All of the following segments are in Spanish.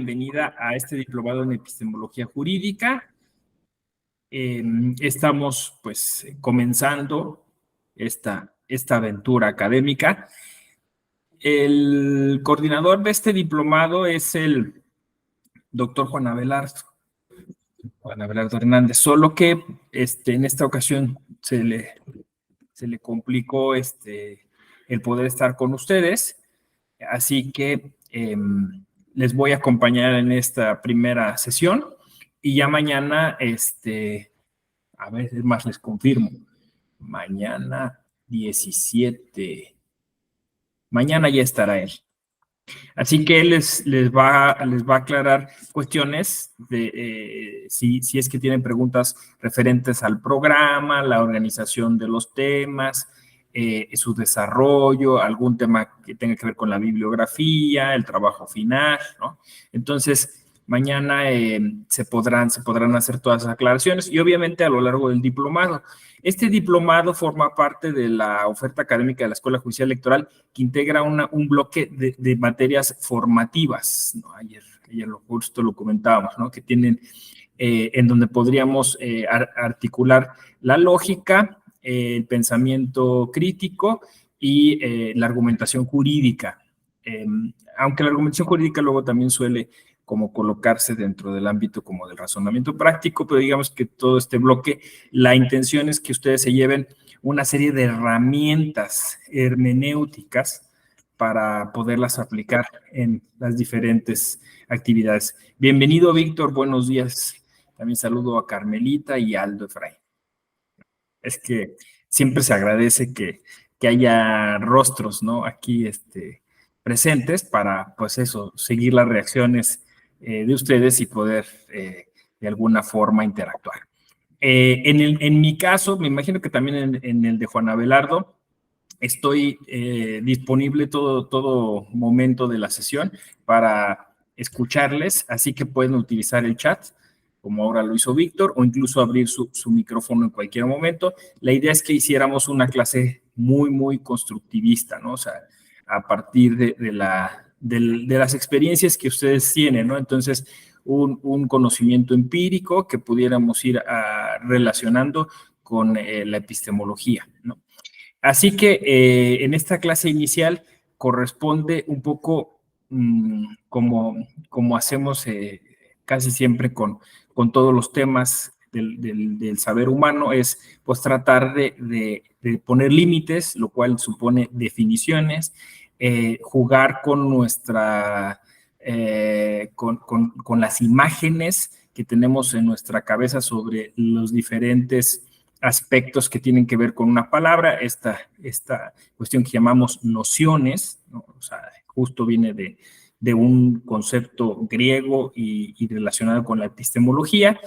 bienvenida a este diplomado en epistemología jurídica. Estamos pues comenzando esta aventura académica. El coordinador de este diplomado es el doctor Juan Abelardo Hernández, solo que en esta ocasión se le complicó el poder estar con ustedes, así que les voy a acompañar en esta primera sesión y ya mañana, a ver, es más, les confirmo, mañana 17, mañana ya estará él. Así que él les va a aclarar cuestiones de si es que tienen preguntas referentes al programa, la organización de los temas, su desarrollo, algún tema que tenga que ver con la bibliografía, el trabajo final, ¿no? Entonces, mañana se podrán hacer todas las aclaraciones y obviamente a lo largo del diplomado. Este diplomado forma parte de la oferta académica de la Escuela Judicial Electoral que integra un bloque de materias formativas, ¿no? Ayer justo lo comentábamos, ¿no? Que tienen, en donde podríamos articular la lógica, el pensamiento crítico y la argumentación jurídica. Aunque la argumentación jurídica luego también suele como colocarse dentro del ámbito como del razonamiento práctico, pero digamos que todo este bloque, la intención es que ustedes se lleven una serie de herramientas hermenéuticas para poderlas aplicar en las diferentes actividades. Bienvenido, Víctor, buenos días. También saludo a Carmelita y a Aldo Efraín. Es que siempre se agradece que haya rostros, ¿no? Aquí presentes para, pues eso, seguir las reacciones de ustedes y poder de alguna forma interactuar. En mi caso, me imagino que también en el de Juan Abelardo, estoy disponible todo momento de la sesión para escucharles, así que pueden utilizar el chat, como ahora lo hizo Víctor, o incluso abrir su micrófono en cualquier momento. La idea es que hiciéramos una clase muy, muy constructivista, ¿no? O sea, a partir de las experiencias que ustedes tienen, ¿no? Entonces, un conocimiento empírico que pudiéramos ir relacionando con la epistemología, ¿no? Así que en esta clase inicial corresponde un poco como hacemos casi siempre con todos los temas del saber humano, es pues tratar de poner límites, lo cual supone definiciones, jugar con con las imágenes que tenemos en nuestra cabeza sobre los diferentes aspectos que tienen que ver con una palabra, esta cuestión que llamamos nociones, ¿no? O sea, justo viene de un concepto griego y relacionado con la epistemología,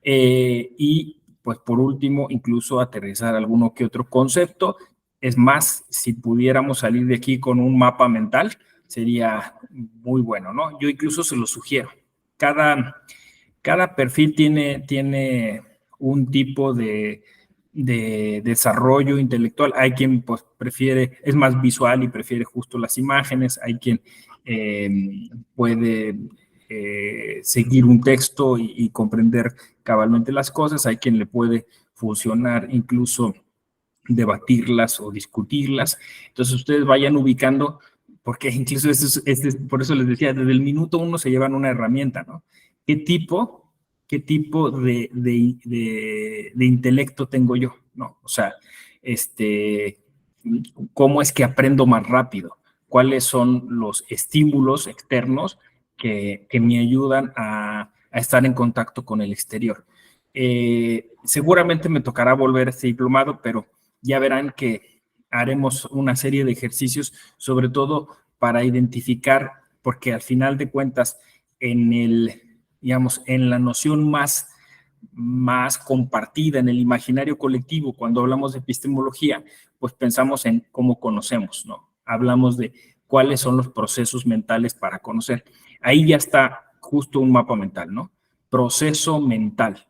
y pues por último, incluso aterrizar alguno que otro concepto. Es más, si pudiéramos salir de aquí con un mapa mental, sería muy bueno, ¿no? Yo incluso se lo sugiero. Cada perfil tiene un tipo de desarrollo intelectual. Hay quien pues prefiere, es más visual y prefiere justo las imágenes. Hay quien puede seguir un texto y comprender cabalmente las cosas. Hay quien le puede funcionar incluso debatirlas o discutirlas. Entonces ustedes vayan ubicando, porque incluso por eso les decía, desde el minuto uno se llevan una herramienta, ¿no? ¿Qué tipo de intelecto tengo yo? ¿No? O sea, ¿cómo es que aprendo más rápido? ¿Cuáles son los estímulos externos que me ayudan a estar en contacto con el exterior? Seguramente me tocará volver a este diplomado, pero ya verán que haremos una serie de ejercicios, sobre todo para identificar, porque al final de cuentas, digamos, en la noción más compartida, en el imaginario colectivo, cuando hablamos de epistemología, pues pensamos en cómo conocemos, ¿no? Hablamos de cuáles son los procesos mentales para conocer. Ahí ya está justo un mapa mental, ¿no? Proceso mental.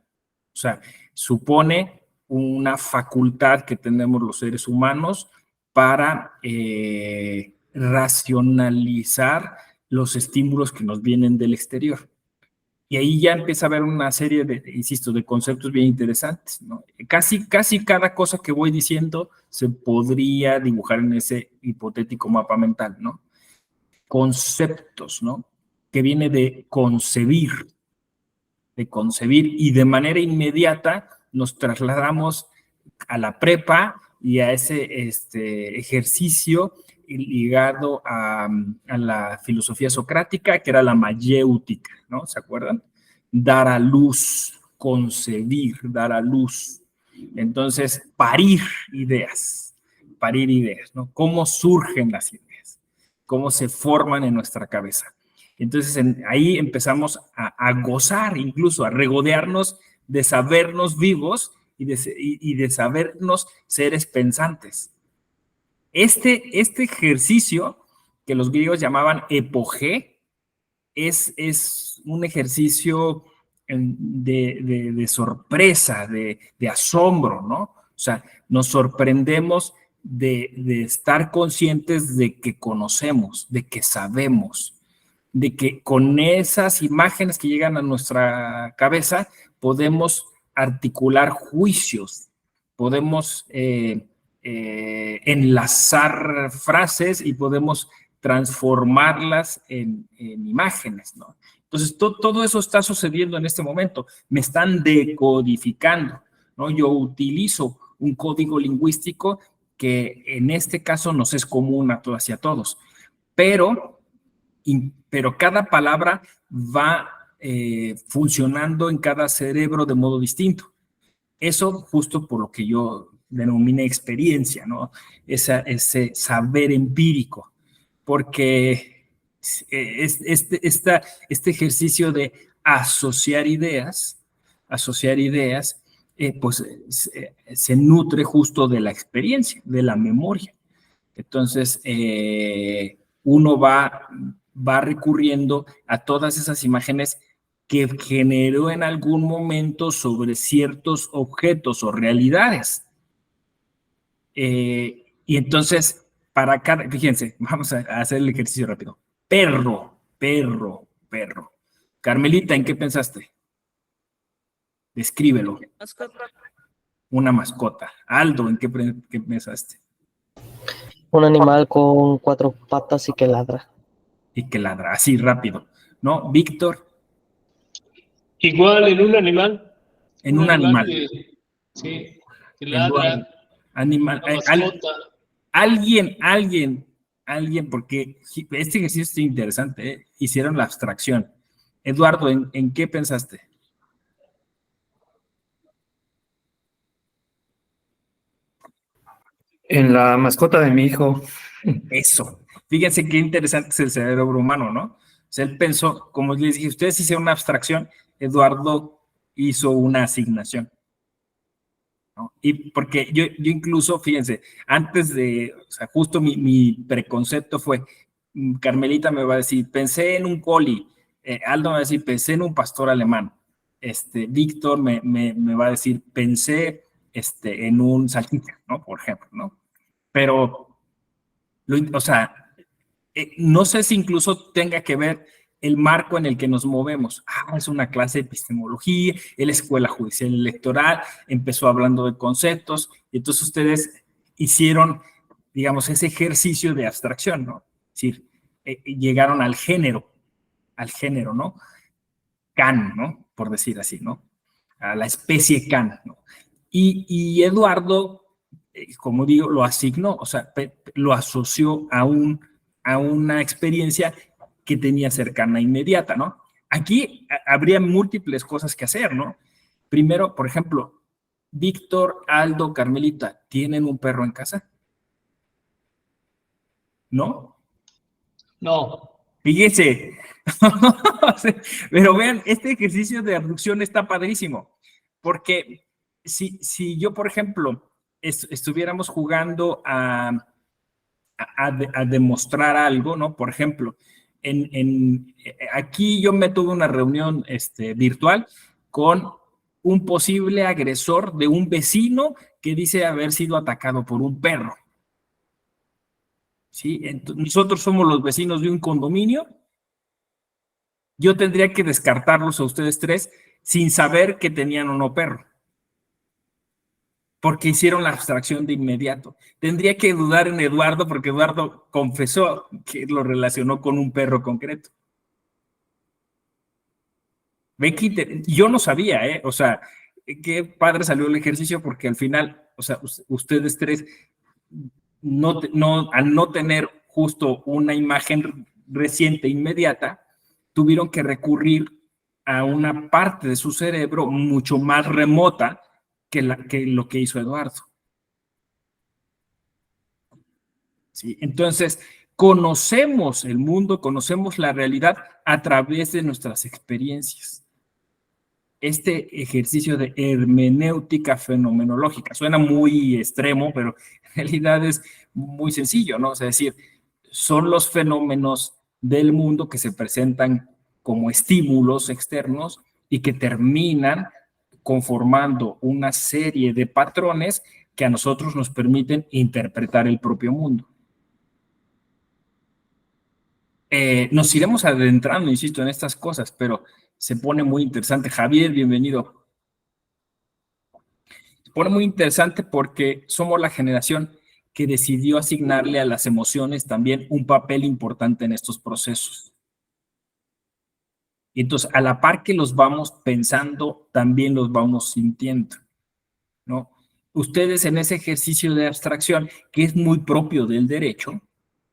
O sea, supone una facultad que tenemos los seres humanos para racionalizar los estímulos que nos vienen del exterior. Y ahí ya empieza a haber una serie de, insisto, de conceptos bien interesantes, ¿no? Casi cada cosa que voy diciendo se podría dibujar en ese hipotético mapa mental, ¿no? Conceptos, ¿no? Que viene de concebir, y de manera inmediata nos trasladamos a la prepa y a ese ejercicio ligado a la filosofía socrática, que era la mayéutica, ¿no? ¿Se acuerdan? Dar a luz, concebir, dar a luz. Entonces, parir ideas, ¿no? ¿Cómo surgen las ideas? ¿Cómo se forman en nuestra cabeza? Entonces, ahí empezamos a gozar, incluso a regodearnos de sabernos vivos y de sabernos seres pensantes. Este ejercicio, que los griegos llamaban epogé, es un ejercicio de sorpresa, de asombro, ¿no? O sea, nos sorprendemos de estar conscientes de que conocemos, de que sabemos, de que con esas imágenes que llegan a nuestra cabeza podemos articular juicios, podemos enlazar frases y podemos transformarlas en imágenes, ¿no? Entonces, todo eso está sucediendo en este momento. Me están decodificando, ¿no? Yo utilizo un código lingüístico que en este caso nos es común a todas y a todos, pero cada palabra va funcionando en cada cerebro de modo distinto. Eso justo por lo que yo denominé experiencia, ¿no? Ese saber empírico, porque este ejercicio de asociar ideas, pues se nutre justo de la experiencia, de la memoria. Entonces, uno va recurriendo a todas esas imágenes que generó en algún momento sobre ciertos objetos o realidades. Y entonces, para cada, fíjense, vamos a hacer el ejercicio rápido. Perro. Carmelita, ¿en qué pensaste? Descríbelo. Una mascota. Aldo, ¿en qué pensaste? Un animal con 4 patas y que ladra. Y que ladra, así rápido, ¿no? Víctor. Igual en un animal. En un animal. Que ladra. Animal. Alguien, porque este ejercicio es interesante, ¿eh? Hicieron la abstracción. Eduardo, ¿en qué pensaste? En la mascota de mi hijo. Eso. Fíjense qué interesante es el cerebro humano, ¿no? O sea, él pensó, como les dije, ustedes hicieron una abstracción, Eduardo hizo una asignación, ¿no? Y porque yo incluso, fíjense, antes de, o sea, justo mi preconcepto fue, Carmelita me va a decir, pensé en un coli, Aldo me va a decir, pensé en un pastor alemán, Víctor me va a decir, pensé en un salchicha, ¿no? Por ejemplo, ¿no? Pero, o sea, no sé si incluso tenga que ver el marco en el que nos movemos. Es una clase de epistemología, es la escuela judicial electoral, empezó hablando de conceptos, y entonces ustedes hicieron, digamos, ese ejercicio de abstracción, ¿no? Es decir, llegaron al género, ¿no? Can, ¿no? Por decir así, ¿no? A la especie can, ¿no? Y Eduardo, como digo, lo asignó, o sea, lo asoció a una experiencia que tenía cercana e inmediata, ¿no? Aquí habría múltiples cosas que hacer, ¿no? Primero, por ejemplo, Víctor, Aldo, Carmelita, ¿tienen un perro en casa? ¿No? No. Fíjense. Pero vean, este ejercicio de abducción está padrísimo, porque si yo, por ejemplo, estuviéramos jugando a demostrar algo, ¿no? Por ejemplo, aquí yo me tuve una reunión virtual con un posible agresor de un vecino que dice haber sido atacado por un perro. ¿Sí? Entonces, nosotros somos los vecinos de un condominio yo tendría que descartarlos a ustedes tres sin saber que tenían o no perro, porque hicieron la abstracción de inmediato. Tendría que dudar en Eduardo porque Eduardo confesó que lo relacionó con un perro concreto. Ven que yo no sabía, ¿eh? O sea, qué padre salió el ejercicio porque al final, o sea, ustedes tres, al no tener justo una imagen reciente, inmediata, tuvieron que recurrir a una parte de su cerebro mucho más remota que lo que hizo Eduardo. ¿Sí? Entonces, conocemos el mundo, conocemos la realidad a través de nuestras experiencias. Este ejercicio de hermenéutica fenomenológica suena muy extremo, pero en realidad es muy sencillo, ¿no? O sea, es decir, son los fenómenos del mundo que se presentan como estímulos externos y que terminan conformando una serie de patrones que a nosotros nos permiten interpretar el propio mundo. Nos iremos adentrando, insisto, en estas cosas, pero se pone muy interesante. Javier, bienvenido. Se pone muy interesante porque somos la generación que decidió asignarle a las emociones también un papel importante en estos procesos. Y entonces, a la par que los vamos pensando, también los vamos sintiendo, ¿no? Ustedes en ese ejercicio de abstracción, que es muy propio del derecho,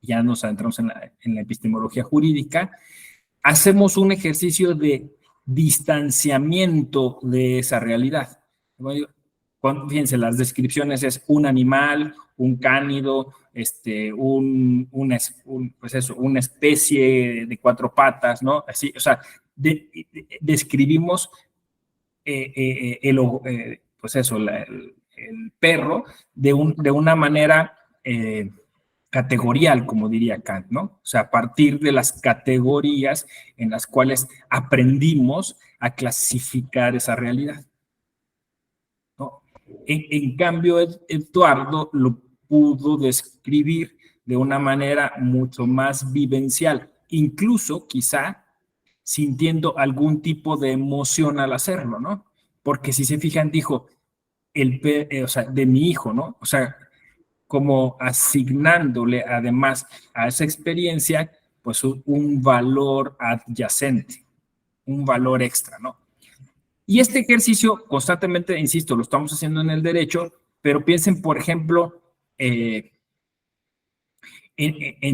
ya nos adentramos en la epistemología jurídica, hacemos un ejercicio de distanciamiento de esa realidad. Fíjense, las descripciones es un animal, un cánido, pues eso, una especie de cuatro patas, ¿no? Así, o sea, describimos pues eso, el perro de una manera categorial, como diría Kant, ¿no? O sea, a partir de las categorías en las cuales aprendimos a clasificar esa realidad, ¿no? En cambio, Eduardo lo pudo describir de una manera mucho más vivencial, incluso quizá sintiendo algún tipo de emoción al hacerlo, ¿no? Porque si se fijan, dijo, o sea, de mi hijo, ¿no? O sea, como asignándole además a esa experiencia, pues un valor adyacente, un valor extra, ¿no? Y este ejercicio constantemente, insisto, lo estamos haciendo en el derecho, pero piensen, por ejemplo, en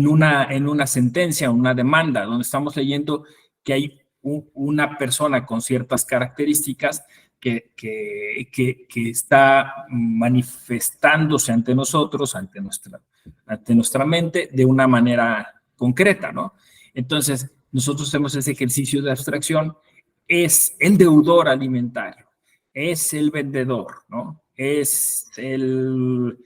una sentencia, una demanda, donde estamos leyendo que hay una persona con ciertas características que está manifestándose ante nosotros, ante nuestra mente, de una manera concreta, ¿no? Entonces, nosotros hacemos ese ejercicio de abstracción, es el deudor alimentario, es el vendedor, ¿no? Es el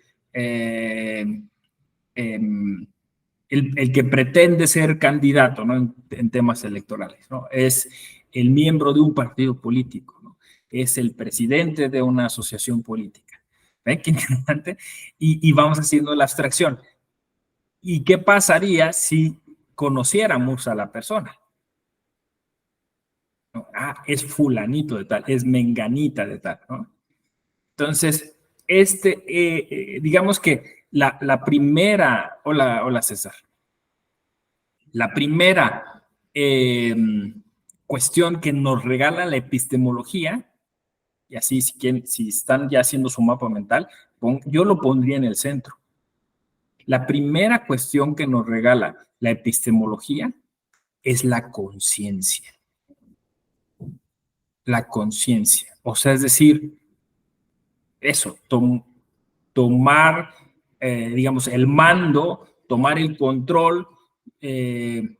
que pretende ser candidato, ¿no? en temas electorales, ¿no? Es el miembro de un partido político, ¿no? Es el presidente de una asociación política. ¿Ven qué interesante? Y vamos haciendo la abstracción. ¿Y qué pasaría si conociéramos a la persona? ¿No? Ah, es fulanito de tal, es menganita de tal, ¿no? Entonces, digamos que la primera, hola César, la primera cuestión que nos regala la epistemología, y así si están ya haciendo su mapa mental, yo lo pondría en el centro. La primera cuestión que nos regala la epistemología es la conciencia. La conciencia. O sea, es decir, eso, tomar, digamos, el mando, tomar el control de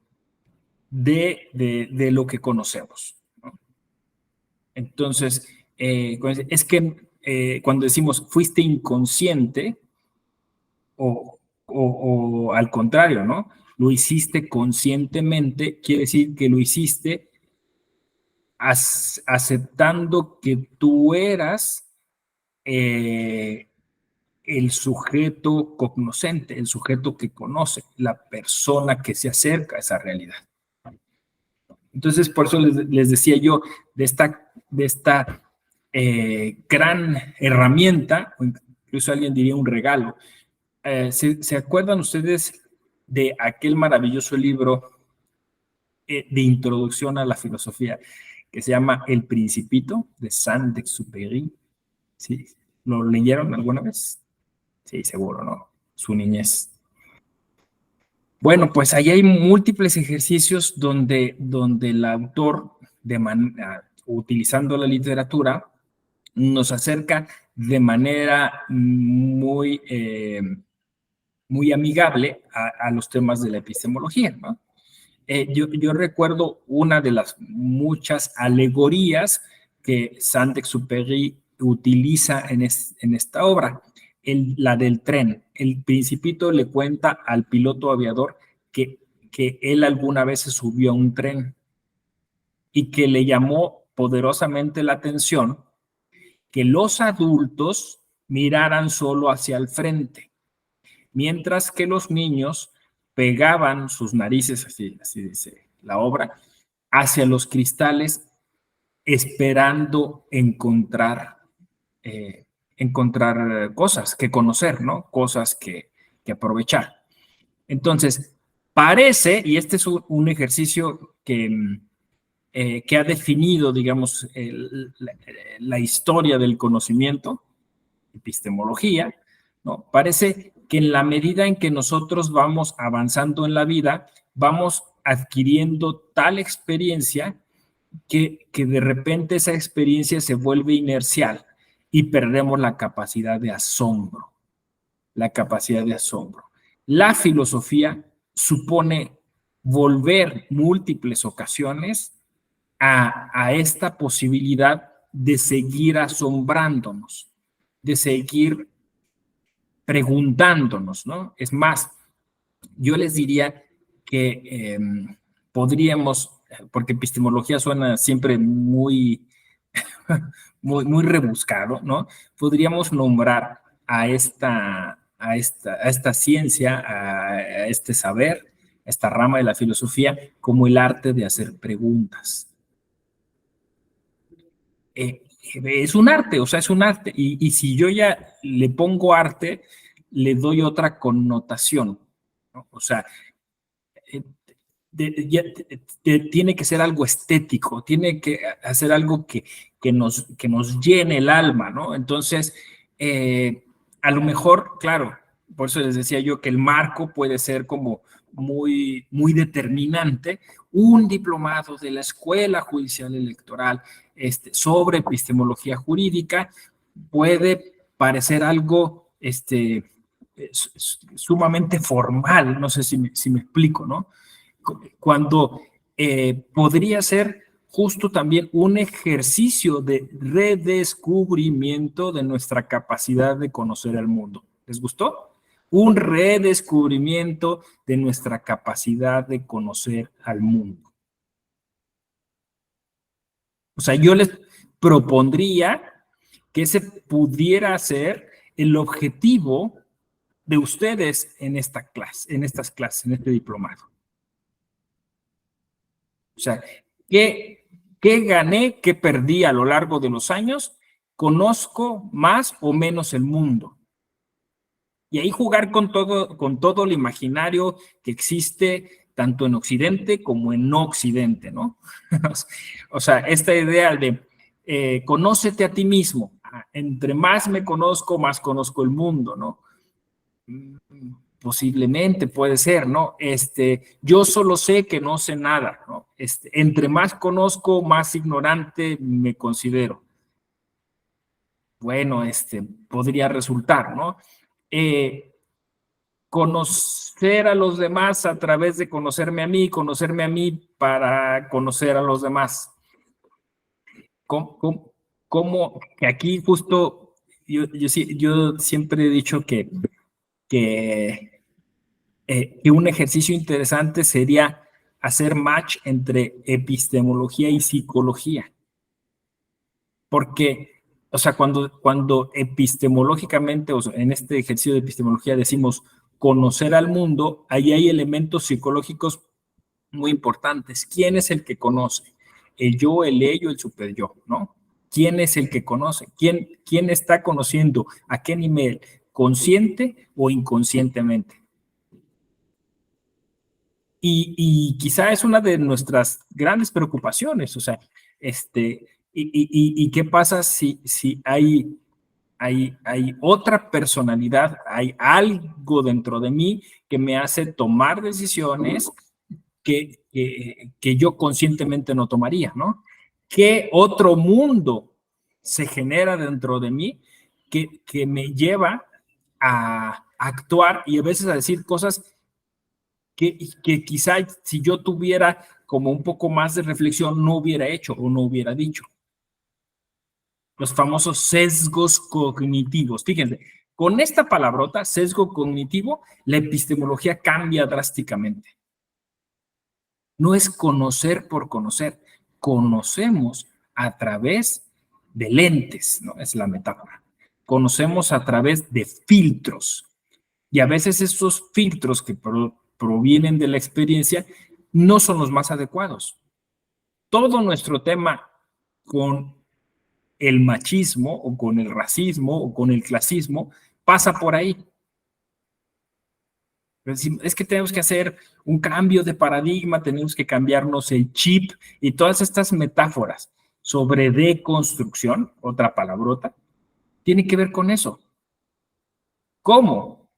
lo que conocemos, ¿no? Entonces, es que cuando decimos fuiste inconsciente, o al contrario, ¿no? Lo hiciste conscientemente, quiere decir que lo hiciste aceptando que tú eras el sujeto cognoscente, el sujeto que conoce, la persona que se acerca a esa realidad. Entonces, por eso les decía yo de esta gran herramienta, o incluso alguien diría un regalo. ¿Se acuerdan ustedes de aquel maravilloso libro de introducción a la filosofía que se llama El Principito, de Saint-Exupéry? ¿Sí? ¿Lo leyeron alguna vez? Sí, seguro, ¿no? Su niñez. Bueno, pues ahí hay múltiples ejercicios donde el autor, utilizando la literatura, nos acerca de manera muy amigable a los temas de la epistemología, ¿no? Yo recuerdo una de las muchas alegorías que Saint-Exupéry utiliza en esta obra, la del tren. El Principito le cuenta al piloto aviador que él alguna vez se subió a un tren y que le llamó poderosamente la atención que los adultos miraran solo hacia el frente, mientras que los niños pegaban sus narices, así dice la obra, hacia los cristales, esperando encontrar cosas que conocer, ¿no? Cosas que aprovechar. Entonces, parece, y este es un ejercicio que ha definido, digamos, la historia del conocimiento, epistemología, ¿no? Parece que en la medida en que nosotros vamos avanzando en la vida, vamos adquiriendo tal experiencia que de repente esa experiencia se vuelve inercial y perdemos la capacidad de asombro. La capacidad de asombro. La filosofía supone volver múltiples ocasiones a esta posibilidad de seguir asombrándonos, de seguir preguntándonos, ¿no? Es más, yo les diría que podríamos, porque epistemología suena siempre muy rebuscado, ¿no? Podríamos nombrar a esta ciencia, a este saber, a esta rama de la filosofía, como el arte de hacer preguntas. Es un arte, o sea, es un arte. Y si yo ya le pongo arte, le doy otra connotación, ¿no? O sea, tiene que ser algo estético, tiene que hacer algo que nos llene el alma, ¿no? Entonces, a lo mejor, claro, por eso les decía yo que el marco puede ser como muy determinante. Un diplomado de la Escuela Judicial Electoral sobre epistemología jurídica puede parecer algo sumamente formal, no sé si me explico, ¿no? Cuando podría ser justo también un ejercicio de redescubrimiento de nuestra capacidad de conocer el mundo. ¿Les gustó? Un redescubrimiento de nuestra capacidad de conocer al mundo. O sea, yo les propondría que ese pudiera ser el objetivo de ustedes en estas clases, en este diplomado. O sea, ¿qué gané, qué perdí a lo largo de los años? ¿Conozco más o menos el mundo? Y ahí jugar con todo el imaginario que existe tanto en Occidente como en no Occidente, ¿no? O sea, esta idea de conócete a ti mismo. Entre más me conozco, más conozco el mundo, ¿no? Posiblemente puede ser, ¿no? Yo solo sé que no sé nada, ¿no? Entre más conozco, más ignorante me considero. Bueno, podría resultar, ¿no? Conocer a los demás a través de conocerme a mí para conocer a los demás. ¿Cómo que aquí justo yo siempre he dicho que un ejercicio interesante sería hacer match entre epistemología y psicología. Porque, o sea, cuando epistemológicamente, o sea, en este ejercicio de epistemología decimos conocer al mundo, ahí hay elementos psicológicos muy importantes. ¿Quién es el que conoce? ¿El yo, el ello, el superyo, no? ¿Quién es el que conoce? ¿Quién está conociendo? ¿A qué nivel? ¿Consciente o inconscientemente? Y quizá es una de nuestras grandes preocupaciones, o sea, y qué pasa si hay otra personalidad, hay algo dentro de mí que me hace tomar decisiones que yo conscientemente no tomaría, ¿no? ¿Qué otro mundo se genera dentro de mí que me lleva a actuar y a veces a decir cosas que quizá si yo tuviera como un poco más de reflexión no hubiera hecho o no hubiera dicho? Los famosos sesgos cognitivos. Fíjense, con esta palabrota, sesgo cognitivo, la epistemología cambia drásticamente. No es conocer por conocer, conocemos a través de lentes, ¿no? Es la metáfora. Conocemos a través de filtros. Y a veces estos filtros que provienen de la experiencia no son los más adecuados. Todo nuestro tema con el machismo o con el racismo o con el clasismo pasa por ahí. Es que tenemos que hacer un cambio de paradigma, tenemos que cambiarnos el chip y todas estas metáforas sobre deconstrucción, otra palabrota, tiene que ver con eso. ¿Cómo?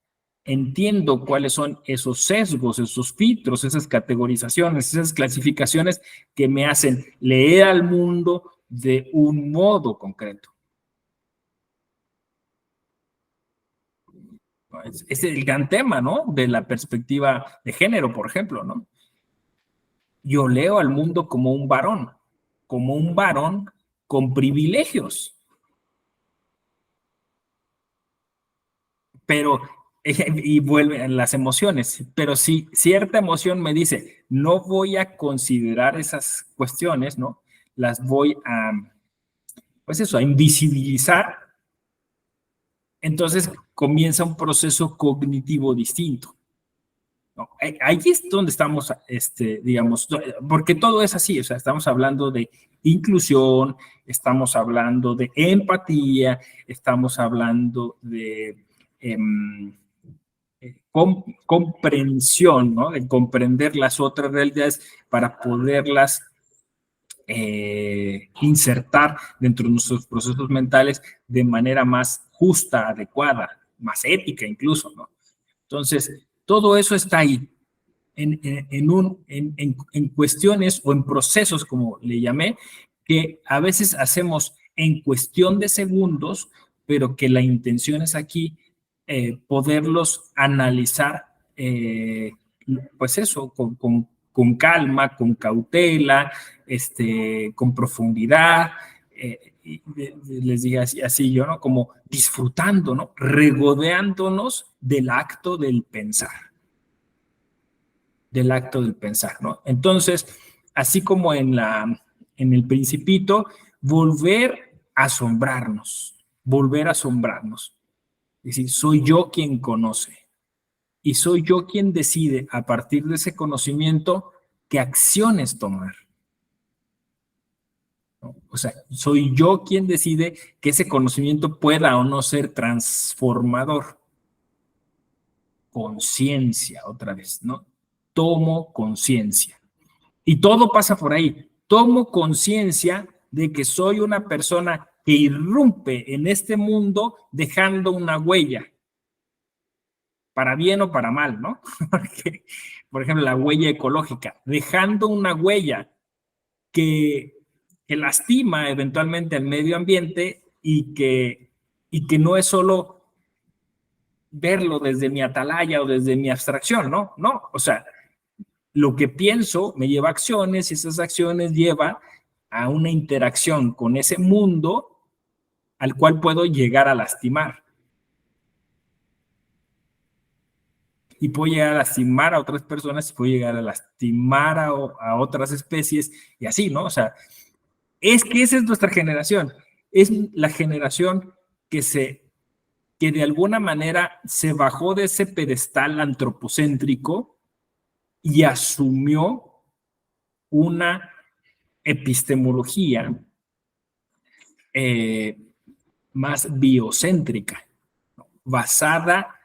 Entiendo cuáles son esos sesgos, esos filtros, esas categorizaciones, esas clasificaciones que me hacen leer al mundo de un modo concreto. Es el gran tema, ¿no? De la perspectiva de género, por ejemplo, ¿no? Yo leo al mundo como un varón con privilegios. Pero, y vuelven las emociones, pero si cierta emoción me dice, no voy a considerar esas cuestiones, ¿no? Las voy a, pues eso, a invisibilizar, entonces comienza un proceso cognitivo distinto. ¿No? Ahí es donde estamos, digamos, porque todo es así, o sea, estamos hablando de inclusión, estamos hablando de empatía, estamos hablando de comprensión, ¿no? De comprender las otras realidades para poderlas insertar dentro de nuestros procesos mentales de manera más justa, adecuada, más ética incluso, ¿no? Entonces, todo eso está ahí, en cuestiones o en procesos, como le llamé, que a veces hacemos en cuestión de segundos, pero que la intención es aquí poderlos analizar, pues eso, con calma, con cautela, con profundidad, les digo así yo, ¿no? Como disfrutando, ¿no? Regodeándonos del acto del pensar. Del acto del pensar, ¿no? Entonces, así como en el Principito, volver a asombrarnos. Es decir, soy yo quien conoce y soy yo quien decide a partir de ese conocimiento qué acciones tomar. ¿No? O sea, soy yo quien decide que ese conocimiento pueda o no ser transformador. Conciencia, otra vez, ¿no? Tomo conciencia. Y todo pasa por ahí. Tomo conciencia de que soy una persona que irrumpe en este mundo dejando una huella, para bien o para mal, ¿no? Porque, por ejemplo, la huella ecológica, dejando una huella que lastima eventualmente al medio ambiente y que no es solo verlo desde mi atalaya o desde mi abstracción, ¿no? No, o sea, lo que pienso me lleva a acciones y esas acciones llevan a una interacción con ese mundo al cual puedo llegar a lastimar. Y puedo llegar a lastimar a otras personas y puedo llegar a lastimar a otras especies y así, ¿no? O sea, es que esa es nuestra generación. Es la generación que de alguna manera se bajó de ese pedestal antropocéntrico y asumió una epistemología más biocéntrica, ¿no? Basada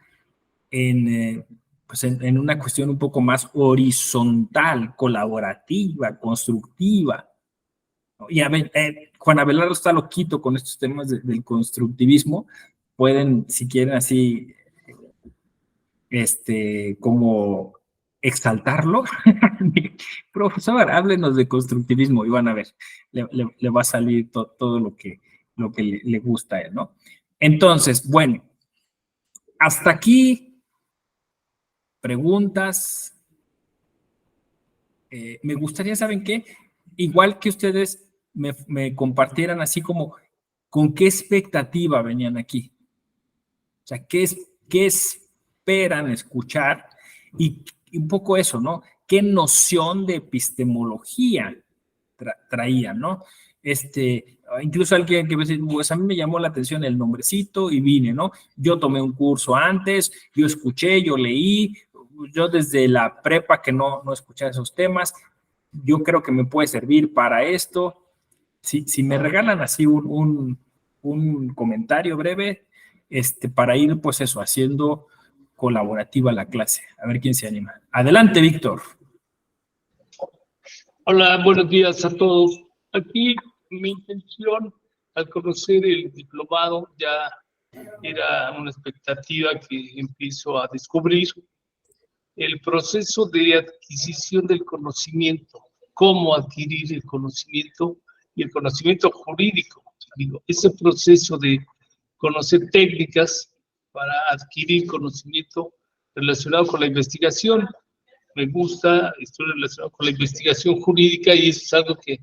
pues en una cuestión un poco más horizontal, colaborativa, constructiva, ¿no? Y Juan Abelardo está loquito con estos temas del constructivismo. Pueden, si quieren, así, como exaltarlo. Profesor, háblenos de constructivismo y van a ver, le va a salir todo lo que le gusta a él, ¿no? Entonces, bueno, hasta aquí. Preguntas. Me gustaría, ¿saben qué? Igual que ustedes me compartieran así como con qué expectativa venían aquí. O sea, qué esperan escuchar y un poco eso, ¿no? ¿Qué noción de epistemología traían, ¿no? Incluso alguien que pues a mí me llamó la atención el nombrecito y vine, ¿no? Yo tomé un curso antes, yo escuché, yo leí, yo desde la prepa que no escuché esos temas, yo creo que me puede servir para esto. Si me regalan así un comentario breve, para ir, pues eso, haciendo colaborativa la clase. A ver quién se anima. Adelante, Víctor. Hola, buenos días a todos. Aquí mi intención al conocer el diplomado ya era una expectativa que empiezo a descubrir el proceso de adquisición del conocimiento, cómo adquirir el conocimiento y el conocimiento jurídico. Digo, ese proceso de conocer técnicas para adquirir conocimiento relacionado con la investigación. Me gusta, estoy relacionado con la investigación jurídica y eso es algo que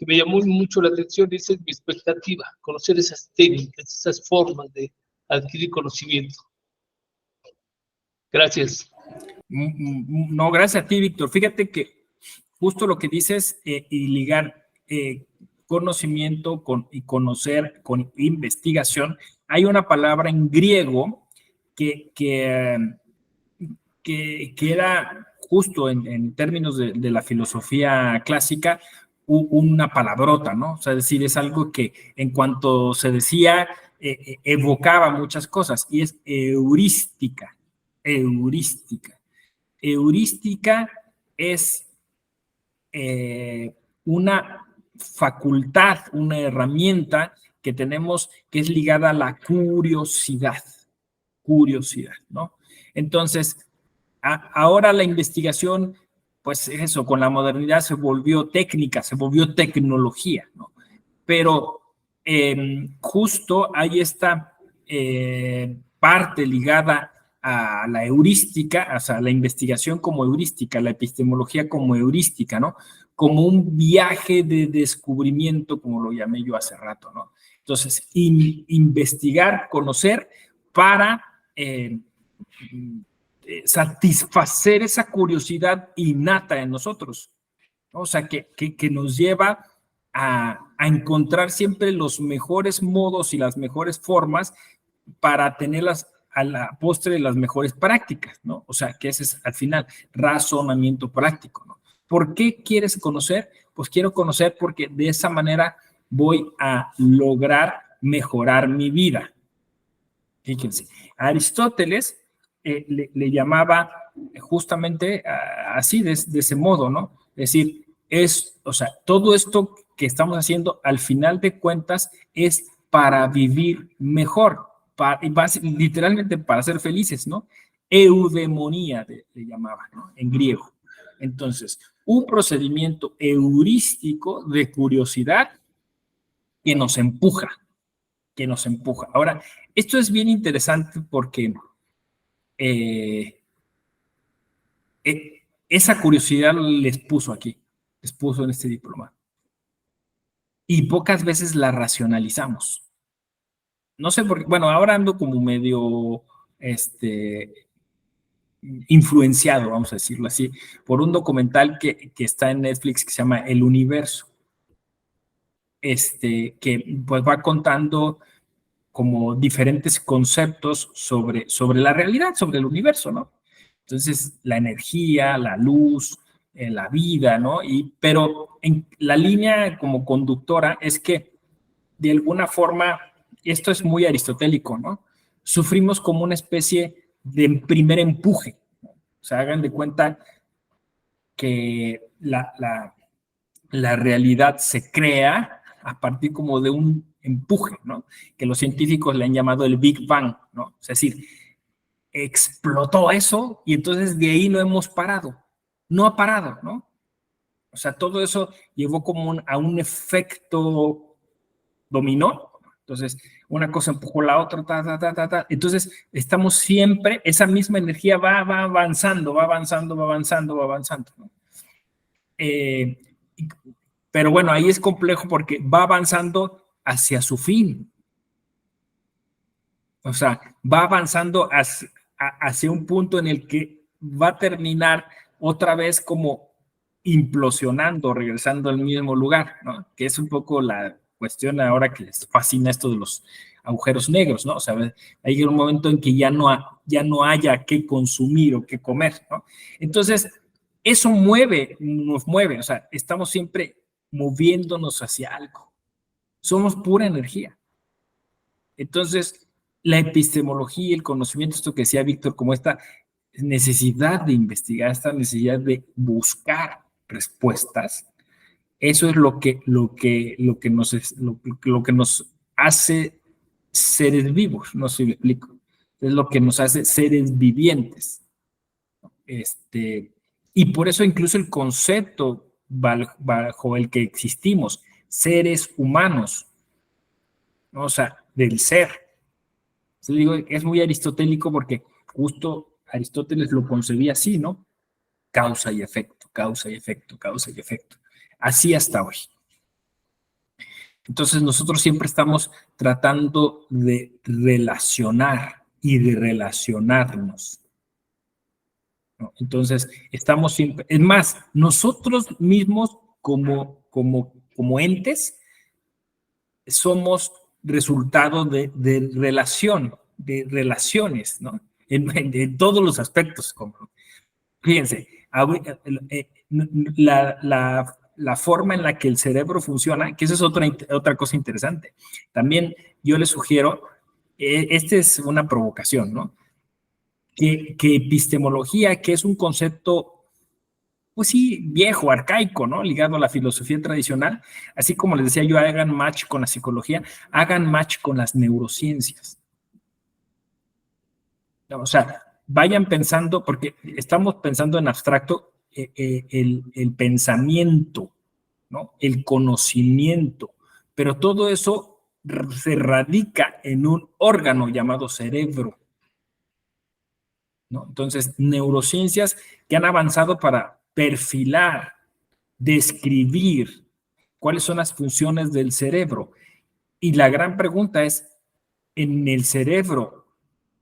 me llamó mucho la atención y esa es mi expectativa, conocer esas técnicas, esas formas de adquirir conocimiento. Gracias. No, gracias a ti, Víctor. Fíjate que justo lo que dices y ligar conocimiento y conocer con investigación, hay una palabra en griego que era justo en términos de la filosofía clásica una palabrota, ¿no? O sea, es decir, es algo que en cuanto se decía evocaba muchas cosas y es heurística. Heurística. Heurística es una facultad, una herramienta que tenemos que es ligada a la curiosidad, ¿no? Entonces, ahora la investigación, pues eso, con la modernidad se volvió técnica, se volvió tecnología, ¿no? Pero justo hay esta parte ligada a la heurística, o sea, la investigación como heurística, la epistemología como heurística, ¿no? Como un viaje de descubrimiento, como lo llamé yo hace rato, ¿no? Entonces, investigar, conocer para satisfacer esa curiosidad innata en nosotros, ¿no? O sea, que nos lleva a encontrar siempre los mejores modos y las mejores formas para tenerlas a la postre las mejores prácticas, ¿no? O sea, que ese es al final razonamiento práctico, ¿no? ¿Por qué quieres conocer? Pues quiero conocer porque de esa manera voy a lograr mejorar mi vida. Fíjense, Aristóteles le llamaba justamente así, de ese modo, ¿no? Es decir, o sea, todo esto que estamos haciendo, al final de cuentas, es para vivir mejor, literalmente para ser felices, ¿no? Eudemonía le llamaba, ¿no? En griego. Entonces, un procedimiento heurístico de curiosidad que nos empuja. Ahora, esto es bien interesante porque esa curiosidad les puso aquí, les puso en este diploma. Y pocas veces la racionalizamos. No sé por qué, bueno, ahora ando como medio influenciado, vamos a decirlo así, por un documental que está en Netflix que se llama El Universo, que pues va contando como diferentes conceptos sobre la realidad, sobre el universo, ¿no? Entonces, la energía, la luz, en la vida, ¿no? Pero en la línea como conductora es que de alguna forma, esto es muy aristotélico, ¿no? Sufrimos como una especie de primer empuje. ¿No? O sea, hagan de cuenta que la realidad se crea a partir como de un empuje, ¿no? Que los científicos le han llamado el Big Bang, ¿no? Es decir, explotó eso y entonces de ahí no hemos parado. No ha parado, ¿no? O sea, todo eso llevó como a un efecto dominó. Entonces, una cosa empujó la otra, ta. Entonces, estamos siempre, esa misma energía va avanzando, va avanzando, va avanzando, va avanzando, ¿no? Pero bueno, ahí es complejo porque va avanzando hacia su fin. O sea, va avanzando hacia un punto en el que va a terminar otra vez como implosionando, regresando al mismo lugar, ¿no? Que es un poco la cuestión ahora que les fascina esto de los agujeros negros, ¿no? O sea, hay un momento en que ya no haya qué consumir o qué comer, ¿no? Entonces, eso nos mueve, o sea, estamos siempre moviéndonos hacia algo. Somos pura energía. Entonces, la epistemología, el conocimiento, esto que decía Víctor, como esta necesidad de investigar, esta necesidad de buscar respuestas, eso es lo que nos hace seres vivos, no sé si me explico. Es lo que nos hace seres vivientes. Y por eso incluso el concepto bajo el que existimos, seres humanos, ¿no? O sea, del ser. Digo, es muy aristotélico porque justo Aristóteles lo concebía así, ¿no? Causa y efecto, causa y efecto, causa y efecto. Así hasta hoy. Entonces nosotros siempre estamos tratando de relacionar y de relacionarnos, ¿no? Entonces estamos siempre, es más, nosotros mismos como entes somos resultado de relación, de relaciones, ¿no? En todos los aspectos. Fíjense, la forma en la que el cerebro funciona, que eso es otra cosa interesante. También yo les sugiero, esta es una provocación, ¿no? Que epistemología, que es un concepto, pues sí, viejo, arcaico, ¿no? Ligado a la filosofía tradicional, así como les decía yo, hagan match con la psicología, hagan match con las neurociencias. O sea, vayan pensando, porque estamos pensando en abstracto, el pensamiento, ¿no? El conocimiento, pero todo eso se radica en un órgano llamado cerebro, ¿no? Entonces, neurociencias que han avanzado para perfilar, describir cuáles son las funciones del cerebro. Y la gran pregunta es, ¿en el cerebro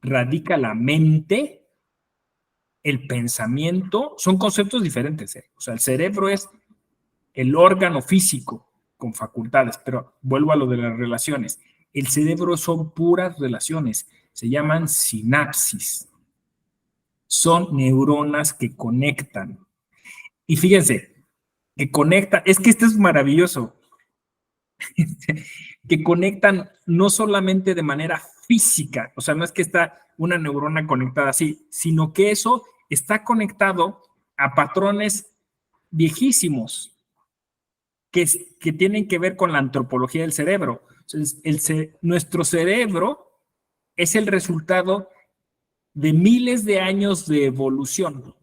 radica la mente, el pensamiento? Son conceptos diferentes, ¿eh? O sea, el cerebro es el órgano físico con facultades, pero vuelvo a lo de las relaciones. El cerebro son puras relaciones, se llaman sinapsis. Son neuronas que conectan. Y fíjense, que conectan, es que esto es maravilloso, que conectan no solamente de manera física, o sea, no es que está una neurona conectada así, sino que eso está conectado a patrones viejísimos que tienen que ver con la antropología del cerebro. Entonces, nuestro cerebro es el resultado de miles de años de evolución.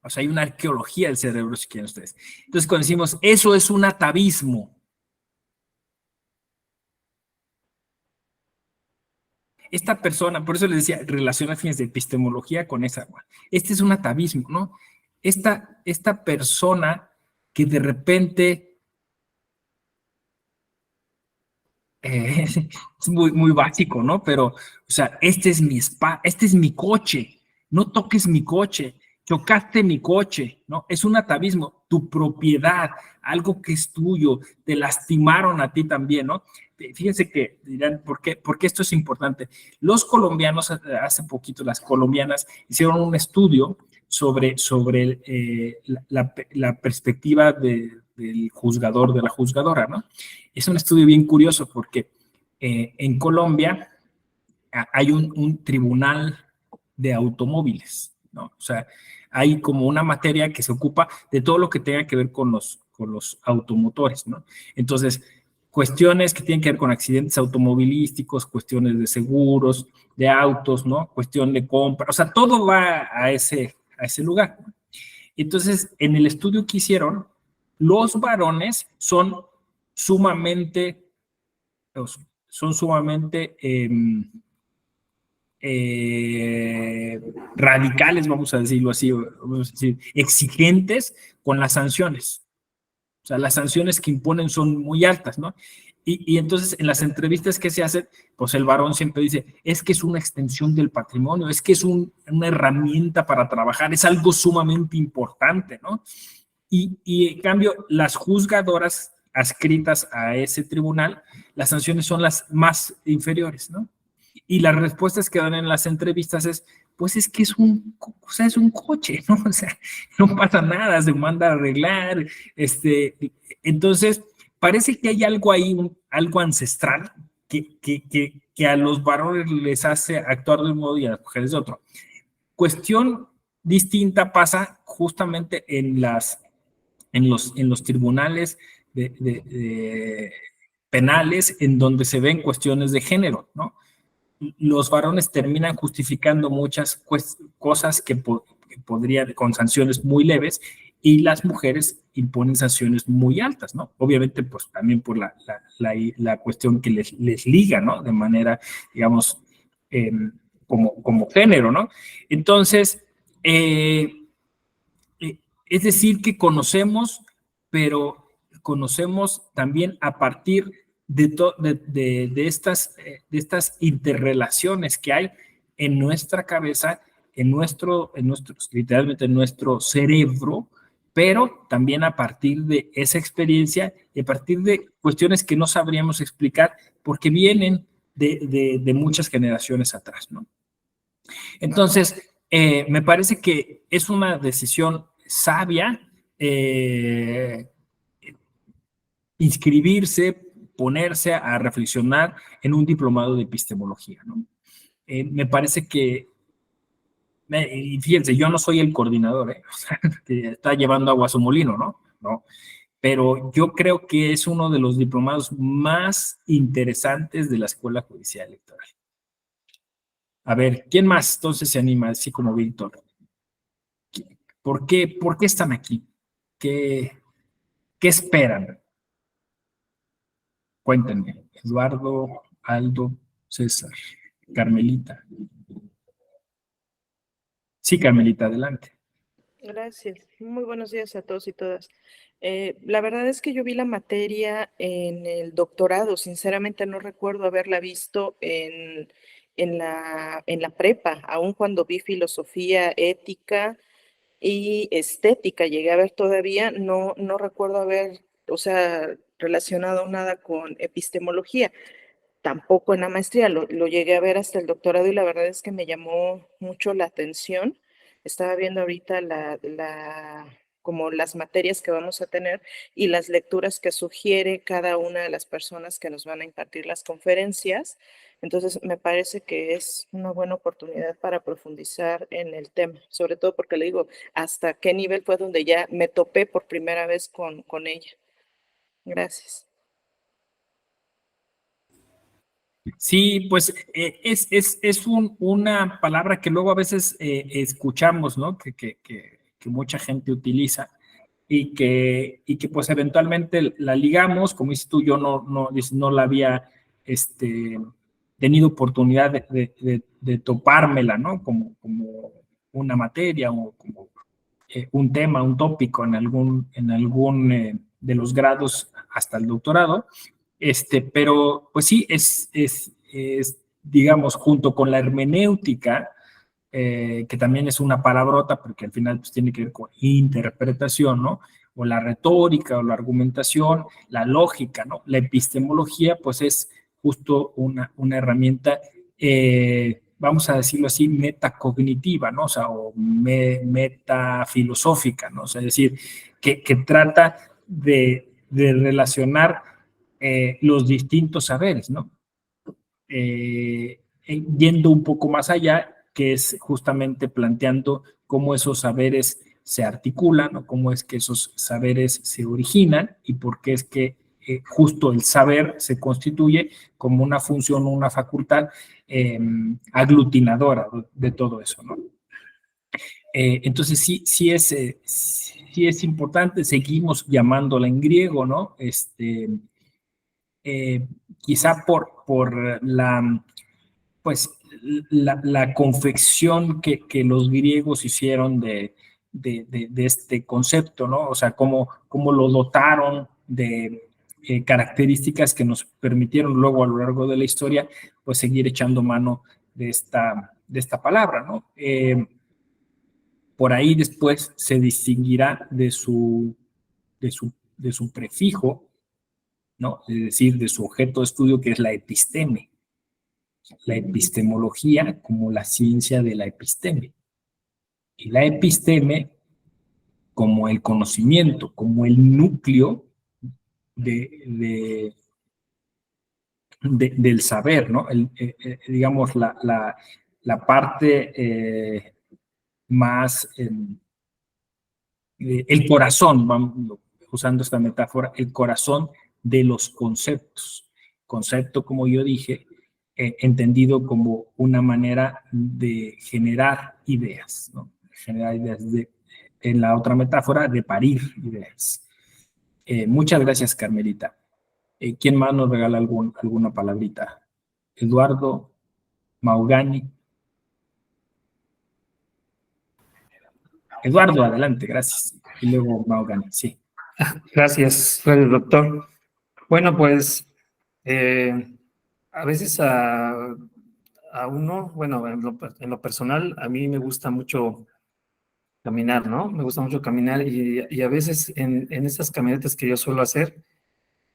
O sea, hay una arqueología del cerebro, si quieren ustedes. Entonces, cuando decimos, eso es un atavismo. Esta persona, por eso les decía, relaciona, fíjense, epistemología con esa. Este es un atavismo, ¿no? Esta persona que de repente es muy básico, ¿no? Pero, o sea, este es mi coche, no toques mi coche, chocaste mi coche, ¿no? Es un atavismo, tu propiedad, algo que es tuyo, te lastimaron a ti también, ¿no? Fíjense que dirán, ¿por qué esto es importante? Los colombianos, hace poquito, las colombianas hicieron un estudio sobre la perspectiva del juzgador, de la juzgadora, ¿no? Es un estudio bien curioso porque en Colombia hay un tribunal de automóviles, ¿no? O sea, hay como una materia que se ocupa de todo lo que tenga que ver con los automotores, ¿no? Entonces, cuestiones que tienen que ver con accidentes automovilísticos, cuestiones de seguros, de autos, ¿no? Cuestión de compra, o sea, todo va a ese lugar. Entonces, en el estudio que hicieron, los varones son sumamente radicales, vamos a decirlo así, vamos a decir, exigentes con las sanciones. O sea, las sanciones que imponen son muy altas, ¿no? Y entonces en las entrevistas que se hacen, pues el varón siempre dice, es que es una extensión del patrimonio, es que es una herramienta para trabajar, es algo sumamente importante, ¿no? Y en cambio, las juzgadoras adscritas a ese tribunal, las sanciones son las más inferiores, ¿no? Y las respuestas que dan en las entrevistas es, pues es que es un coche, ¿no? O sea, no pasa nada, se manda a arreglar, entonces, parece que hay algo ahí, algo ancestral, que a los varones les hace actuar de un modo y a las mujeres de otro. Cuestión distinta pasa justamente en los tribunales penales, en donde se ven cuestiones de género, ¿no? Los varones terminan justificando muchas cosas que podrían, con sanciones muy leves, y las mujeres imponen sanciones muy altas, ¿no? Obviamente, pues también por la cuestión que les liga, ¿no? De manera, digamos, como género, ¿no? Entonces, es decir, que conocemos, pero conocemos también a partir de estas interrelaciones que hay en nuestra cabeza, literalmente en nuestro cerebro, pero también a partir de esa experiencia y a partir de cuestiones que no sabríamos explicar porque vienen de muchas generaciones atrás, ¿no? Entonces, me parece que es una decisión sabia inscribirse, ponerse a reflexionar en un diplomado de epistemología, ¿no? Me parece que, y fíjense, yo no soy el coordinador, o sea, que está llevando agua a su molino, ¿no? No. Pero yo creo que es uno de los diplomados más interesantes de la Escuela Judicial Electoral. A ver, ¿quién más entonces se anima, así como Víctor? ¿Por qué están aquí? ¿Qué esperan? Cuéntenme. Eduardo, Aldo, César, Carmelita. Sí, Carmelita, adelante. Gracias. Muy buenos días a todos y todas. La verdad es que yo vi la materia en el doctorado. Sinceramente no recuerdo haberla visto en la prepa, aun cuando vi filosofía, ética y estética. Llegué a ver todavía, no recuerdo haber, o sea, relacionado nada con epistemología. Tampoco en la maestría, lo llegué a ver hasta el doctorado y la verdad es que me llamó mucho la atención. Estaba viendo ahorita como las materias que vamos a tener y las lecturas que sugiere cada una de las personas que nos van a impartir las conferencias. Entonces, me parece que es una buena oportunidad para profundizar en el tema, sobre todo porque le digo, hasta qué nivel fue donde ya me topé por primera vez con ella. Gracias. Sí, pues es una palabra que luego a veces escuchamos, ¿no? Que mucha gente utiliza y que pues eventualmente la ligamos, como dices tú, yo no la había tenido oportunidad de topármela, ¿no? Como una materia o como un tema, un tópico en algún de los grados hasta el doctorado. Pero pues sí, digamos, junto con la hermenéutica, que también es una palabrota, porque al final pues, tiene que ver con interpretación, ¿no? O la retórica, o la argumentación, la lógica, ¿no? La epistemología, pues es justo una herramienta vamos a decirlo así, metacognitiva, ¿no? O sea, o metafilosófica, ¿no? O sea, es decir, que trata de relacionar los distintos saberes, ¿no? Yendo un poco más allá, que es justamente planteando cómo esos saberes se articulan, o cómo es que esos saberes se originan y por qué es que justo el saber se constituye como una función o una facultad aglutinadora de todo eso, ¿no? Entonces sí es importante, seguimos llamándola en griego, ¿no? Quizá por pues, la confección que los griegos hicieron de este concepto, ¿no? O sea, cómo lo dotaron de características que nos permitieron luego a lo largo de la historia, pues seguir echando mano de esta palabra, ¿no? Por ahí después se distinguirá de su prefijo, ¿no? Es decir, de su objeto de estudio, que es la episteme. La epistemología como la ciencia de la episteme. Y la episteme como el conocimiento, como el núcleo del saber, ¿no? Digamos, la parte más, el corazón, vamos, usando esta metáfora, el corazón de los conceptos. Concepto, como yo dije, entendido como una manera de generar ideas, ¿no? Generar ideas, en la otra metáfora, de parir ideas. Muchas gracias, Carmelita. ¿Quién más nos regala alguna palabrita? Eduardo, Maugani. Eduardo, adelante, gracias. Y luego Maugani, sí. Gracias, doctor. Bueno, pues a veces a uno, bueno, en lo personal, a mí me gusta mucho caminar, ¿no? Me gusta mucho caminar y a veces en esas caminatas que yo suelo hacer,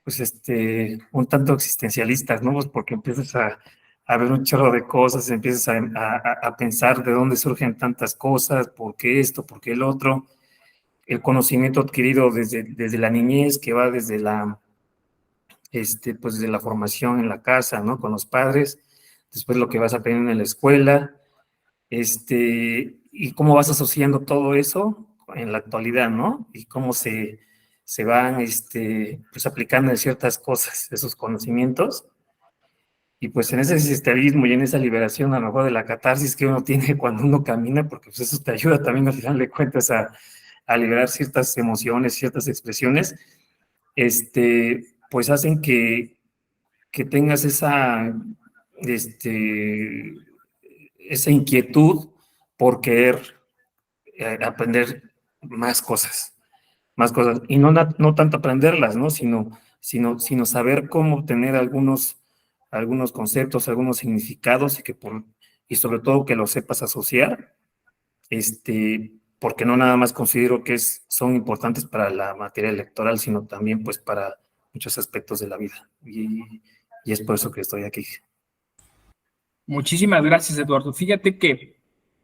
pues un tanto existencialistas, ¿no? Pues porque empiezas a ver un chorro de cosas, empiezas a pensar de dónde surgen tantas cosas, por qué esto, por qué el otro, el conocimiento adquirido desde la niñez, que va desde pues desde la formación en la casa, ¿no? Con los padres, después lo que vas aprendiendo en la escuela, y cómo vas asociando todo eso en la actualidad, ¿no? Y cómo se van, pues aplicando en ciertas cosas, esos conocimientos. Y pues en ese existencialismo y en esa liberación a lo mejor de la catarsis que uno tiene cuando uno camina, porque pues eso te ayuda también al final de cuentas a liberar ciertas emociones, ciertas expresiones, pues hacen que tengas esa inquietud por querer aprender más cosas, y no tanto aprenderlas, ¿no? Sino saber cómo obtener algunos conceptos, algunos significados y sobre todo que los sepas asociar, porque no nada más considero que son importantes para la materia electoral, sino también pues para muchos aspectos de la vida, y es por eso que estoy aquí. Muchísimas gracias, Eduardo. Fíjate que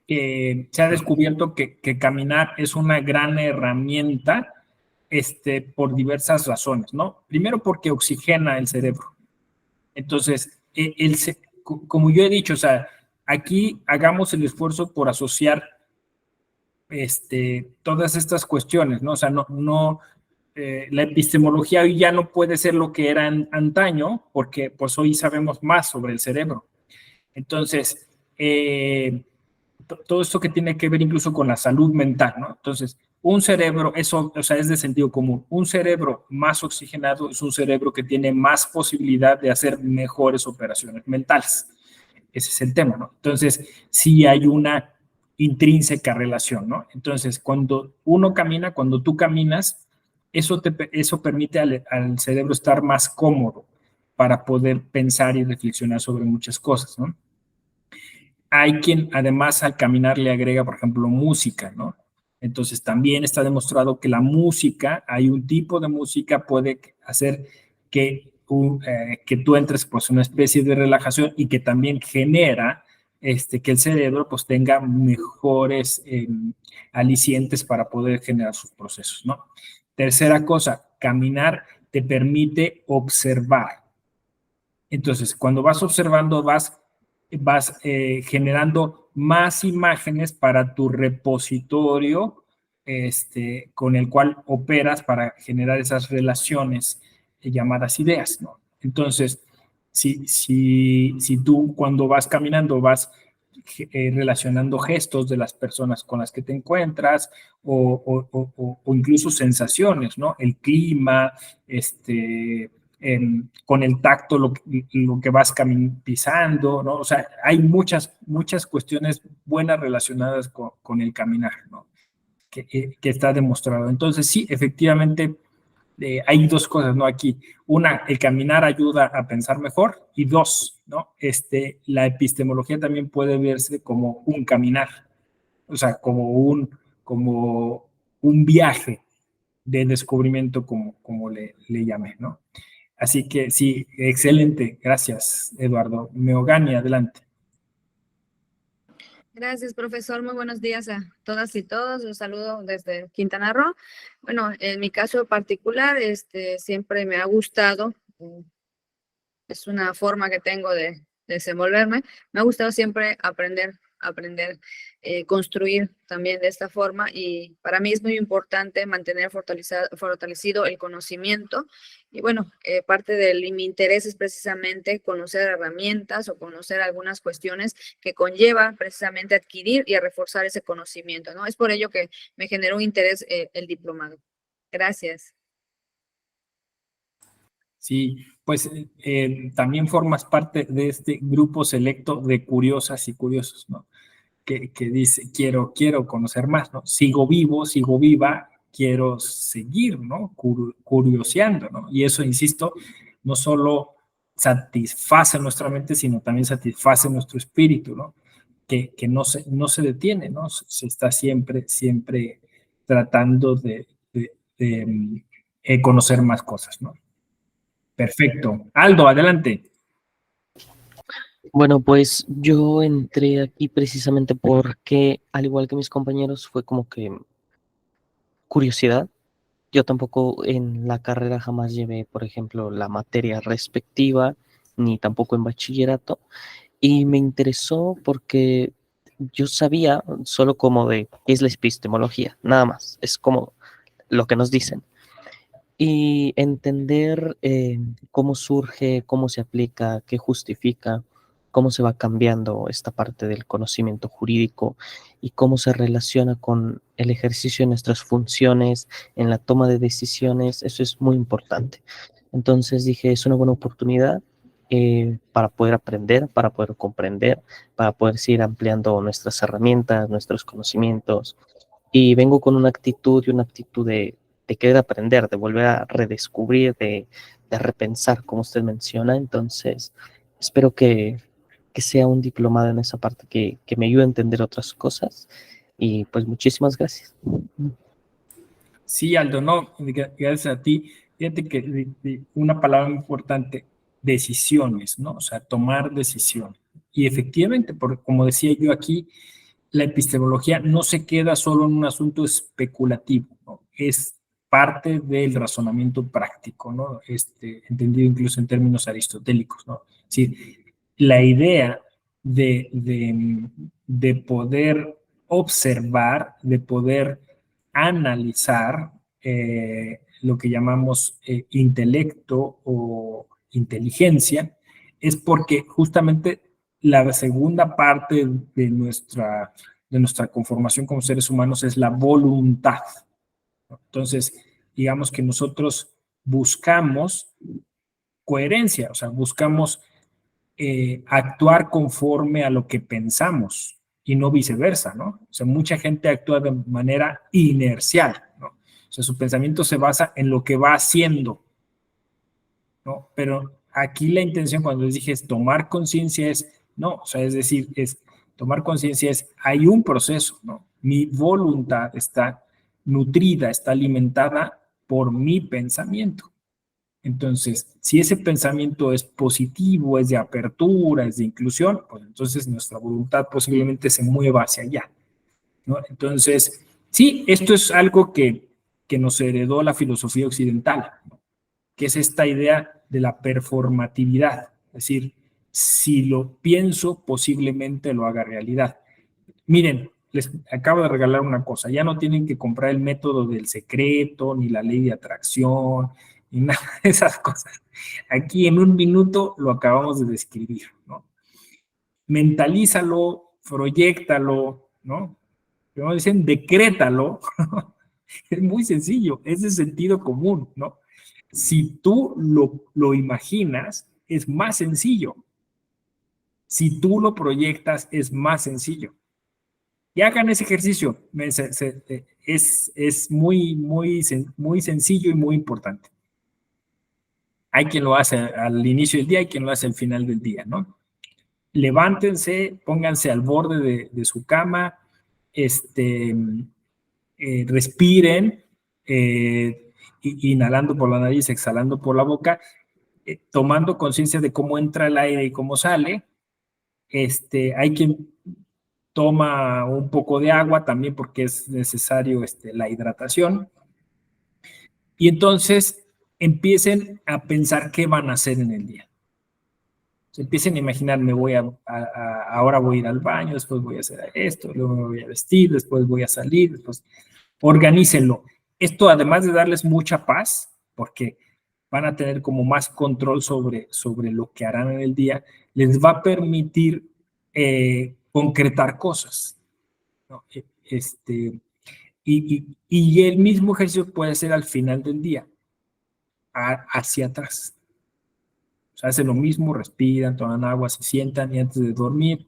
se ha descubierto que caminar es una gran herramienta por diversas razones, ¿no? Primero porque oxigena el cerebro. Entonces, como yo he dicho, o sea, aquí hagamos el esfuerzo por asociar todas estas cuestiones, ¿no? O sea, la epistemología hoy ya no puede ser lo que era antaño, porque pues hoy sabemos más sobre el cerebro. Entonces, todo esto que tiene que ver incluso con la salud mental, ¿no? Entonces, un cerebro, eso, o sea, es de sentido común. Un cerebro más oxigenado es un cerebro que tiene más posibilidad de hacer mejores operaciones mentales. Ese es el tema, ¿no? Entonces, sí hay una intrínseca relación, ¿no? Entonces, cuando uno camina, cuando tú caminas, eso permite al cerebro estar más cómodo para poder pensar y reflexionar sobre muchas cosas, ¿no? Hay quien además al caminar le agrega, por ejemplo, música, ¿no? Entonces también está demostrado que la música, hay un tipo de música puede hacer que tú entres pues en una especie de relajación y que también genera que el cerebro pues tenga mejores alicientes para poder generar sus procesos, ¿no? Tercera cosa, caminar te permite observar. Entonces, cuando vas observando, vas generando más imágenes para tu repositorio, con el cual operas para generar esas relaciones llamadas ideas, ¿no? Entonces, si tú cuando vas caminando vas relacionando gestos de las personas con las que te encuentras o incluso sensaciones, ¿no? El clima, con el tacto lo que vas pisando, ¿no? O sea, hay muchas cuestiones buenas relacionadas con el caminar, ¿no? Que está demostrado. Entonces, sí, efectivamente, hay dos cosas, ¿no? Aquí, una, el caminar ayuda a pensar mejor, y dos, ¿no? La epistemología también puede verse como un caminar, o sea, como un viaje de descubrimiento, como le llamé, ¿no? Así que sí, excelente. Gracias, Eduardo. Meogani, adelante. Gracias, profesor. Muy buenos días a todas y todos. Los saludo desde Quintana Roo. Bueno, en mi caso particular, siempre me ha gustado, es una forma que tengo de desenvolverme. Me ha gustado siempre aprender, construir también de esta forma, y para mí es muy importante mantener fortalecido el conocimiento. Y bueno, parte de mi interés es precisamente conocer herramientas o conocer algunas cuestiones que conlleva precisamente adquirir y a reforzar ese conocimiento, ¿no? Es por ello que me generó un interés el diplomado. Gracias. Sí, pues también formas parte de este grupo selecto de curiosas y curiosos, ¿no? Que dice, quiero conocer más, ¿no? Sigo vivo, sigo viva, quiero seguir, ¿no? Curioseando, ¿no? Y eso, insisto, no solo satisface nuestra mente, sino también satisface nuestro espíritu, ¿no? Que no se detiene, ¿no? Se está siempre tratando de conocer más cosas, ¿no? Perfecto. Aldo, adelante. Bueno, pues yo entré aquí precisamente porque, al igual que mis compañeros, fue como que curiosidad. Yo tampoco en la carrera jamás llevé, por ejemplo, la materia respectiva, ni tampoco en bachillerato, y me interesó porque yo sabía solo como de qué es la epistemología, nada más, es como lo que nos dicen. Y entender cómo surge, cómo se aplica, qué justifica, cómo se va cambiando esta parte del conocimiento jurídico y cómo se relaciona con el ejercicio de nuestras funciones en la toma de decisiones, eso es muy importante. Entonces dije, es una buena oportunidad para poder aprender, para poder comprender, para poder seguir ampliando nuestras herramientas, nuestros conocimientos. Y vengo con una actitud de querer aprender, de volver a redescubrir, de repensar, como usted menciona. Entonces, espero que sea un diplomado en esa parte que me ayude a entender otras cosas. Y pues muchísimas gracias. Sí, Aldo, no, gracias a ti. Fíjate que una palabra muy importante, decisiones, ¿no? O sea, tomar decisiones. Y efectivamente, como decía yo aquí, la epistemología no se queda solo en un asunto especulativo, ¿no? Es parte del razonamiento práctico, ¿no? Entendido incluso en términos aristotélicos, ¿no? Es decir, la idea de poder observar, de poder analizar lo que llamamos intelecto o inteligencia, es porque justamente la segunda parte de nuestra conformación como seres humanos es la voluntad. Entonces, digamos que nosotros buscamos coherencia, o sea, buscamos actuar conforme a lo que pensamos y no viceversa, ¿no? O sea, mucha gente actúa de manera inercial, ¿no? O sea, su pensamiento se basa en lo que va haciendo, ¿no? Pero aquí la intención, cuando les dije es tomar conciencia, no, o sea, es decir, tomar conciencia hay un proceso, ¿no? Mi voluntad está nutrida, está alimentada por mi pensamiento. Entonces, si ese pensamiento es positivo, es de apertura, es de inclusión, pues entonces nuestra voluntad posiblemente se mueva hacia allá, ¿no? Entonces, sí, esto es algo que nos heredó la filosofía occidental, ¿no? Que es esta idea de la performatividad, es decir, si lo pienso, posiblemente lo haga realidad. Miren, les acabo de regalar una cosa, ya no tienen que comprar el método del secreto, ni la ley de atracción, ni nada de esas cosas. Aquí en un minuto lo acabamos de describir, ¿no? Mentalízalo, proyéctalo, ¿no? Como dicen, decrétalo. Es muy sencillo, es de sentido común, ¿no? Si tú lo imaginas, es más sencillo. Si tú lo proyectas, es más sencillo. Y hagan ese ejercicio. Es muy sencillo y muy importante. Hay quien lo hace al inicio del día, hay quien lo hace al final del día, ¿no? Levántense, pónganse al borde de su cama, respiren, inhalando por la nariz, exhalando por la boca, tomando conciencia de cómo entra el aire y cómo sale. Hay quien toma un poco de agua también porque es necesario la hidratación. Y entonces empiecen a pensar qué van a hacer en el día. Se empiecen a imaginar, ahora voy a ir al baño, después voy a hacer esto, luego me voy a vestir, después voy a salir, después organícenlo. Esto, además de darles mucha paz, porque van a tener como más control sobre lo que harán en el día, les va a permitir concretar cosas, ¿no? Y el mismo ejercicio puede ser al final del día, hacia atrás. O sea, hacen lo mismo, respiran, toman agua, se sientan y antes de dormir,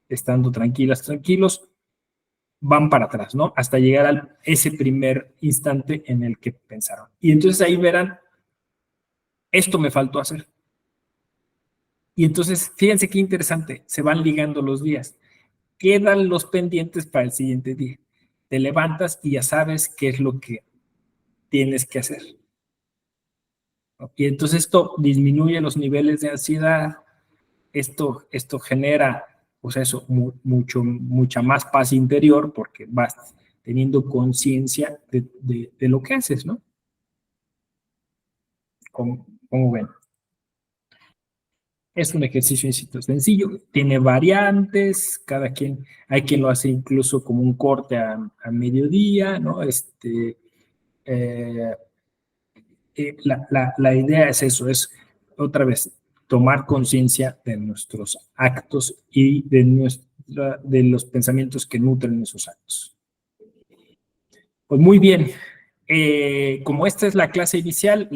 estando tranquilos, van para atrás, ¿no? Hasta llegar a ese primer instante en el que pensaron. Y entonces ahí verán, esto me faltó hacer. Y entonces, fíjense qué interesante, se van ligando los días. Quedan los pendientes para el siguiente día. Te levantas y ya sabes qué es lo que tienes que hacer. Y entonces esto disminuye los niveles de ansiedad, esto genera, pues eso, mucha más paz interior porque vas teniendo conciencia de lo que haces, ¿no? Como ven. Es un ejercicio sencillo, tiene variantes, hay quien lo hace incluso como un corte a mediodía, ¿no? La idea es eso, es otra vez tomar conciencia de nuestros actos y de los pensamientos que nutren esos actos. Pues muy bien, como esta es la clase inicial,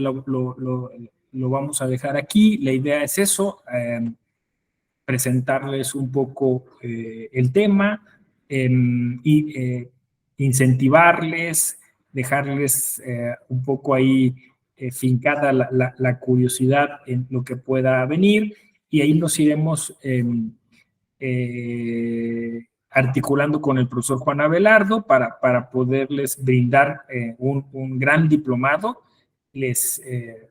lo vamos a dejar aquí. La idea es eso, presentarles un poco el tema y incentivarles, dejarles un poco ahí fincada la curiosidad en lo que pueda venir y ahí nos iremos articulando con el profesor Juan Abelardo para poderles brindar un gran diplomado. Les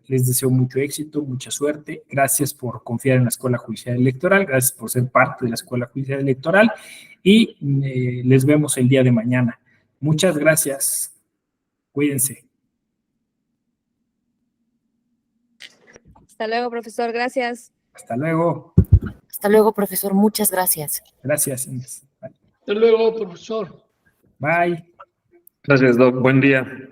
deseo mucho éxito, mucha suerte. Gracias por confiar en la Escuela Judicial Electoral, gracias por ser parte de la Escuela Judicial Electoral y les vemos el día de mañana. Muchas gracias. Cuídense. Hasta luego, profesor. Gracias. Hasta luego. Hasta luego, profesor. Muchas gracias. Gracias, Inés. Hasta luego, profesor. Bye. Gracias, Doc. Buen día.